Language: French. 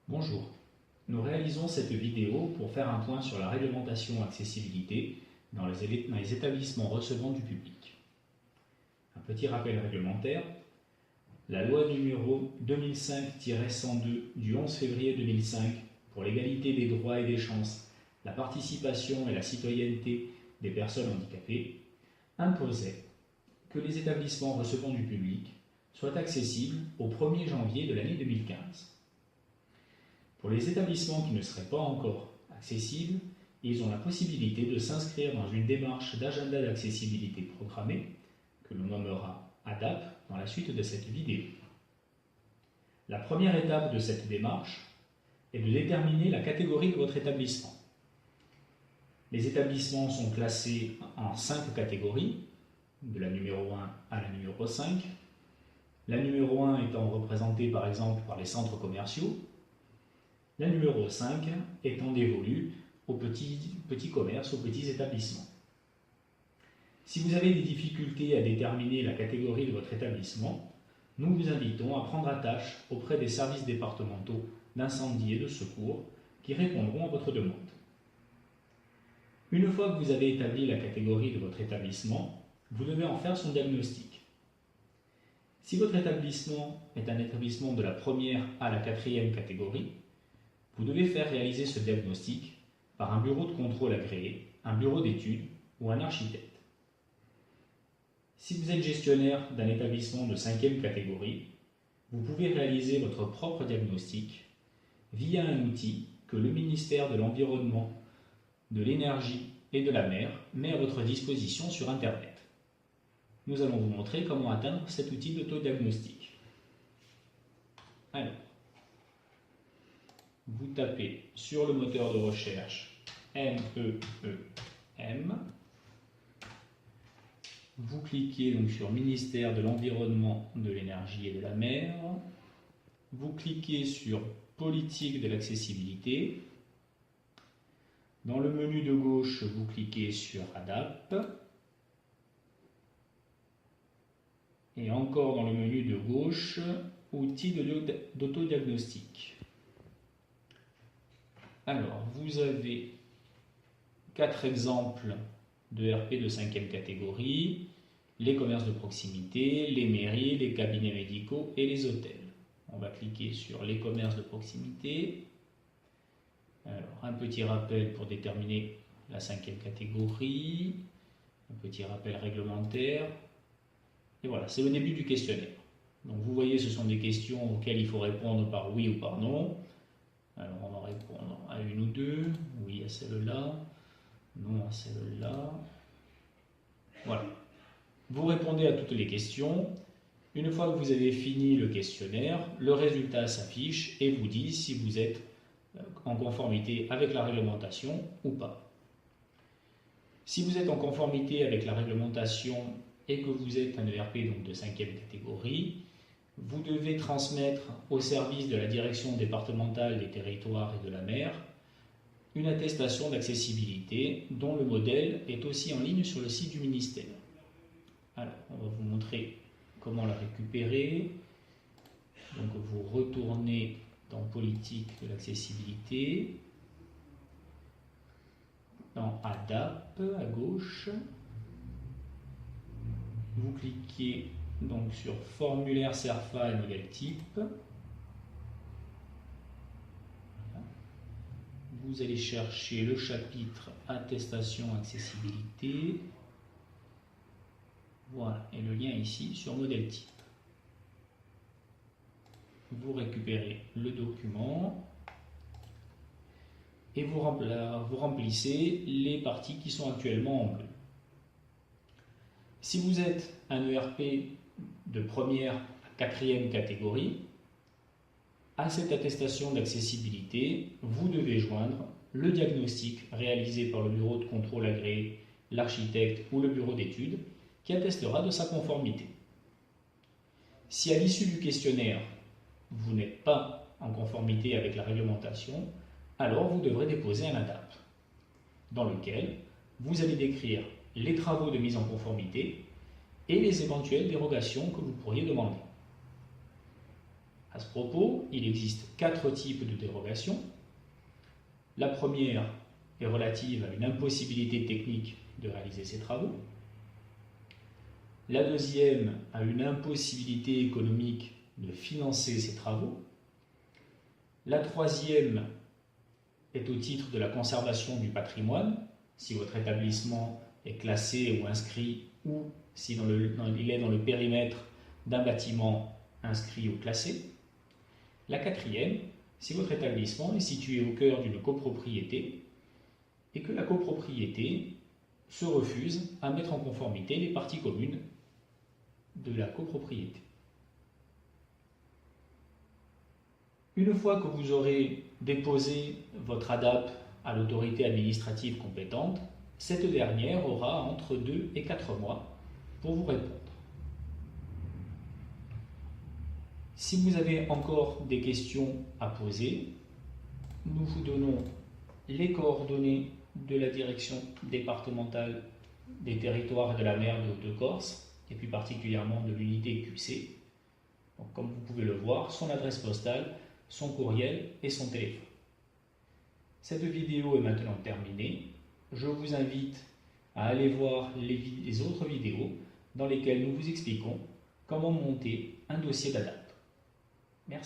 Bonjour, nous réalisons cette vidéo pour faire un point sur la réglementation accessibilité dans les établissements recevant du public. Un petit rappel réglementaire, la loi numéro 2005-102 du 11 février 2005 pour l'égalité des droits et des chances, la participation et la citoyenneté des personnes handicapées imposait que les établissements recevant du public soient accessibles au 1er janvier de l'année 2015. Pour les établissements qui ne seraient pas encore accessibles, ils ont la possibilité de s'inscrire dans une démarche d'agenda d'accessibilité programmée, que l'on nommera ADAP dans la suite de cette vidéo. La première étape de cette démarche est de déterminer la catégorie de votre établissement. Les établissements sont classés en 5 catégories, de la numéro 1 à la numéro 5. La numéro 1 étant représentée par exemple par les centres commerciaux, la numéro 5 étant dévolue aux petits commerces, aux petits établissements. Si vous avez des difficultés à déterminer la catégorie de votre établissement, nous vous invitons à prendre attache auprès des services départementaux d'incendie et de secours qui répondront à votre demande. Une fois que vous avez établi la catégorie de votre établissement, vous devez en faire son diagnostic. Si votre établissement est un établissement de la première à la 4e catégorie, vous devez faire réaliser ce diagnostic par un bureau de contrôle agréé, un bureau d'études ou un architecte. Si vous êtes gestionnaire d'un établissement de 5e catégorie, vous pouvez réaliser votre propre diagnostic via un outil que le ministère de l'Environnement, de l'Énergie et de la Mer met à votre disposition sur Internet. Nous allons vous montrer comment atteindre cet outil d'autodiagnostic. Alors, vous tapez sur le moteur de recherche MEEM, vous cliquez donc sur Ministère de l'Environnement, de l'Énergie et de la Mer, vous cliquez sur Politique de l'accessibilité, dans le menu de gauche vous cliquez sur ADAP, et encore dans le menu de gauche, Outils d'autodiagnostic. Alors, vous avez 4 exemples de RP de 5e catégorie, les commerces de proximité, les mairies, les cabinets médicaux et les hôtels. On va cliquer sur les commerces de proximité. Alors, un petit rappel pour déterminer la 5e catégorie, un petit rappel réglementaire. Et voilà, c'est le début du questionnaire. Donc vous voyez, ce sont des questions auxquelles il faut répondre par oui ou par non. Alors on va répondre à une ou deux, oui à celle-là, non à celle-là. Voilà. Vous répondez à toutes les questions. Une fois que vous avez fini le questionnaire, le résultat s'affiche et vous dit si vous êtes en conformité avec la réglementation ou pas. Si vous êtes en conformité avec la réglementation et que vous êtes un ERP donc de 5e catégorie, vous devez transmettre au service de la direction départementale des territoires et de la mer une attestation d'accessibilité dont le modèle est aussi en ligne sur le site du ministère. Alors, on va vous montrer comment la récupérer. Donc, vous retournez dans Politique de l'accessibilité, dans ADAP à gauche. Vous cliquez donc sur formulaire CERFA et modèle type. Voilà. Vous allez chercher le chapitre attestation accessibilité. Voilà, et le lien ici sur modèle type. Vous récupérez le document et vous remplissez les parties qui sont actuellement en bleu. Si vous êtes un ERP de première à 4e catégorie, à cette attestation d'accessibilité, vous devez joindre le diagnostic réalisé par le bureau de contrôle agréé, l'architecte ou le bureau d'études qui attestera de sa conformité. Si à l'issue du questionnaire, vous n'êtes pas en conformité avec la réglementation, alors vous devrez déposer un ADAP dans lequel vous allez décrire les travaux de mise en conformité et les éventuelles dérogations que vous pourriez demander. À ce propos, il existe 4 types de dérogations. La première est relative à une impossibilité technique de réaliser ces travaux. La deuxième a une impossibilité économique de financer ces travaux. La troisième est au titre de la conservation du patrimoine, si votre établissement est classé ou inscrit, ou si il est dans le périmètre d'un bâtiment inscrit ou classé. La quatrième, si votre établissement est situé au cœur d'une copropriété et que la copropriété se refuse à mettre en conformité les parties communes de la copropriété. Une fois que vous aurez déposé votre ADAP à l'autorité administrative compétente, cette dernière aura entre 2 et 4 mois pour vous répondre. Si vous avez encore des questions à poser, nous vous donnons les coordonnées de la direction départementale des territoires et de la mer de Haute-Corse, et plus particulièrement de l'unité QC. Donc, comme vous pouvez le voir, son adresse postale, son courriel et son téléphone. Cette vidéo est maintenant terminée. Je vous invite à aller voir les autres vidéos dans lesquelles nous vous expliquons comment monter un dossier d'ADAP. Merci.